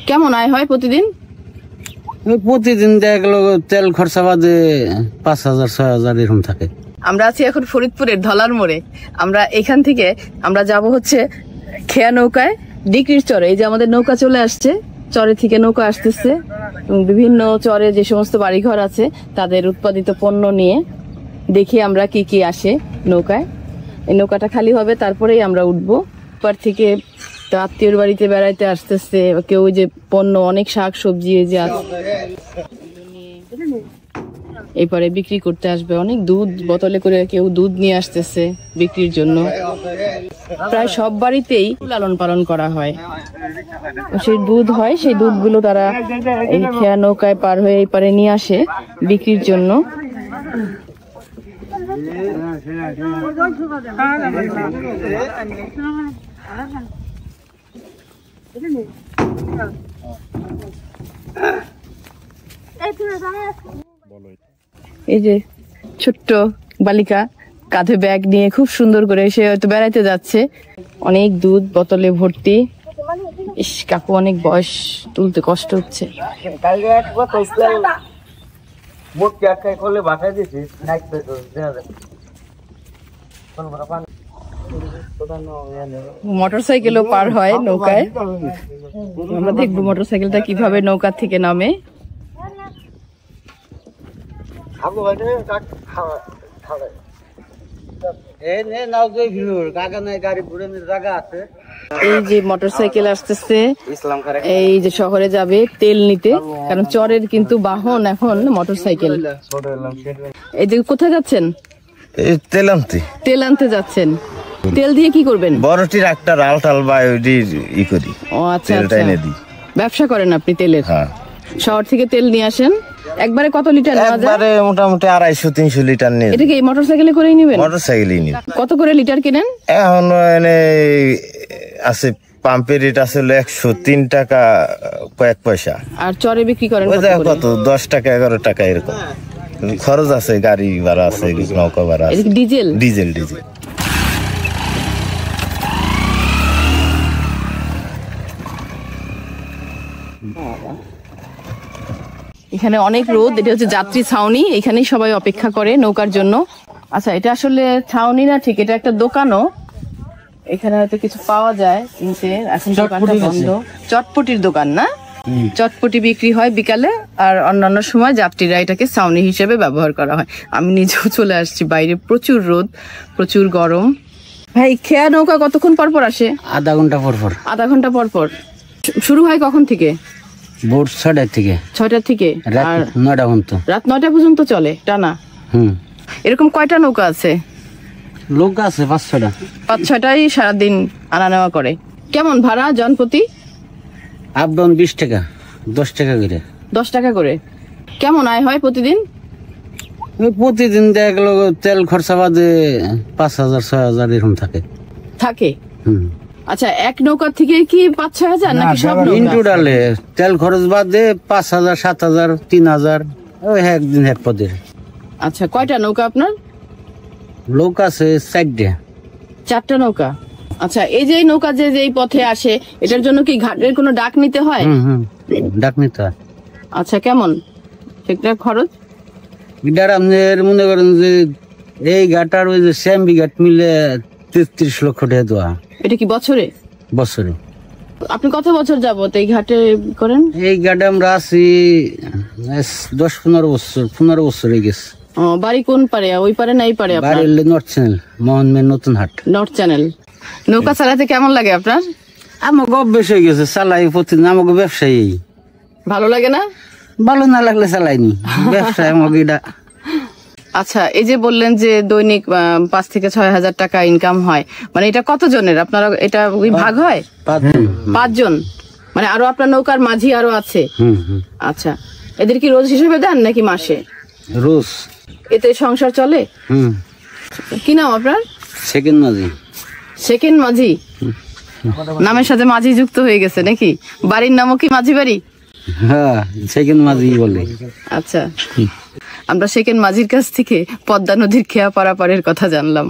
কেমন আয় হয় প্রতিদিন? প্রতিদিন দেখা গেল তেল খরচা বাদে 5,000-6,000 এরকম থাকে। আমরা আছি এখন ফরিদপুরের ধলার মোড়ে। আমরা এখান থেকে আমরা যাব হচ্ছে খেয়া নৌকায় ডিক্রির চরে। এই যে আমাদের নৌকা চলে আসছে, চরে থেকে নৌকা আসতেছে এবং বিভিন্ন চরে যে সমস্ত বাড়িঘর আছে তাদের উৎপাদিত পণ্য নিয়ে দেখি আমরা কি কি আসে নৌকায়। এই নৌকাটা খালি হবে, তারপরেই আমরা উঠবো। পর থেকে আত্মীয়র বাড়িতে বেড়াইতে আসতেছে কেউ, যে পণ্য অনেক শাক সবজি যে এরপরে বিক্রি করতে আসবে। অনেক দুধ বোতলে করে কেউ দুধ নিয়ে আসতেছে বিক্রির জন্য। প্রায় সব বাড়িতেই লালন পালন করা হয়, সেই দুধ হয়, সেই দুধগুলো তারা এই খেয়া নৌকায় পার হয়ে এই পারে নিয়ে আসে বিক্রির জন্য। এই যে ছোট্ট বালিকা কাঁধে ব্যাগ নিয়ে খুব সুন্দর করে সে হয়তো বেড়াইতে যাচ্ছে, অনেক দুধ বোতলে ভর্তি। ইস, কাকু অনেক বয়স, তুলতে কষ্ট হচ্ছে। মোটরসাইকেলও পার হয় নৌকায়। আমরা দেখবো মোটরসাইকেলটা কিভাবে নৌকা থেকে নামে। এই যে মোটরসাইকেল আসতেছে, এই যে শহরে যাবে তেল নিতে, কারণ চরের কিন্তু বাহন এখন মোটরসাইকেল। এই যে কোথায় যাচ্ছেন? তেল আনতে। তেল আনতে যাচ্ছেন? তেল দিয়ে কি করবেন? বড় ট্রাক্টর আলটাল বা ই করি। ও আচ্ছা, ব্যবসা করেন আপনি তেলের? হ্যাঁ। শহর থেকে তেল নিয়ে আসেন। একবারে কত লিটার নেওয়া যায়? একবারে মোটামুটি 250-300 লিটার নিয়ে। এটা কি মোটরসাইকেলে করেই নেবেন? মোটরসাইকেলই নিন। কত করে লিটার কিনেন? এখন আছে পাম্পের রেট আছে 103 টাকা কয়েক পয়সা। আর চরে বিক্রি করেন কত? 10 টাকা 11 টাকা এরকম। খরচ আছে, গাড়ি ভাড়া আছে, নৌকা ভাড়া আছে। ডিজেল? ডিজেল। এখানে অনেক রোদ। এটা হচ্ছে যাত্রী ছাউনি, এখানেই সবাই অপেক্ষা করে নৌকার জন্য। আচ্ছা, এটা আসলে ছাউনি না, ঠিক এটা একটা দোকানও। এখানে হয়তো কিছু পাওয়া যায় কিনতে। এখন দোকানটা বন্ধ। চটপটির দোকান না? চটপটি বিক্রি হয় বিকালে, আর অন্যান্য সময় যাত্রীরা এটাকে ছাউনি হিসেবে ব্যবহার করা হয়। আমি নিজেও চলে আসছি, বাইরে প্রচুর রোদ, প্রচুর গরম। ভাই, খেয়া নৌকা কতক্ষণ পর পর আসে? আধা ঘন্টা পর পর। আধা ঘন্টা পর পর। শুরু হয় কখন থেকে? ভোর 6টার থেকে। 6টার থেকে আর 9টা পর্যন্ত। রাত 9টা পর্যন্ত চলে টানা? এরকম কয়টা নৌকা আছে? লোক আছে 5-6টা। 5-6টাই সারাদিন আনা নেওয়া করে। কেমন ভাড়া জনপ্রতি? আপ ডাউন 20 টাকা, 10 টাকা করে। 10 টাকা করে। কেমন আয় হয় প্রতিদিন? প্রতিদিন দেখা গেল তেল খরচা বাদে 5,000-6,000 এরকম থাকে। আচ্ছা, এক নৌকার থেকে কি 5-6 হাজার নাকি সব নৌকা? ইনটুডালে তেল খরচ বাদে 5,000-7,000 3,000 ওই একদিন এক পদে। আচ্ছা, কয়টা নৌকা আপনার? লোক আছে 4টা নৌকা। আচ্ছা, এই যে নৌকা যে এই পথে আসে, এটার জন্য কি ঘাটের কোনো ডাক নিতে হয়? ডাক নিতে হয়। আচ্ছা, কেমন সেটা খরচ? এটার আপনার মনে করেন যে এই ঘাট আর ওই যে শ্যামবি ঘাট মিলে 33 লক্ষ টাকা দেওয়া। এটা কি বছরে? বছরে। আপনি কত বছর যাবত এই ঘাটে করেন? এই ঘাটে আমরা আছি 10-15 বছর। 15 বছর হয়ে গেছে। বাড়ি কোন পারে? ওই পারে না এই পারে? বাড়ি নর্থ চ্যানেল, মোহনমের নতুন হাট। North channel. নৌকা চালাতে কেমন লাগে আপনার? আমাকে অভ্যেস হয়ে গেছে, চালাই প্রতিদিন। আমাকে ব্যবসায়ী। ভালো লাগে না? ভালো না লাগলে চালাইনি, ব্যবসায় আমাকে এটা। আচ্ছা, এই যে বললেন যে দৈনিক 5 থেকে 6 হাজার টাকা ইনকাম হয়, মানে এটা কতজনের আপনারা? এটা ওই ভাগ হয় 5 জন, মানে আরো আপনার নৌকার মাঝি আরো আছে? আচ্ছা, এদের কি রোজ হিসেবে দেন নাকি মাসে? রোজ। এতে সংসার চলে? কি নাম আপনার? সেকেন্ড মাঝি। সেকেন্ড মাঝি? নামের সাথে মাঝি যুক্ত হয়ে গেছে নাকি? বাড়ির নামও কি মাঝি বাড়ি? হ্যাঁ, সেকেন্ড মাঝি বলে। আচ্ছা, আমরা সেকেন্ড মাঝির কাছ থেকে পদ্মা নদীর খেয়া পারাপারের কথা জানলাম।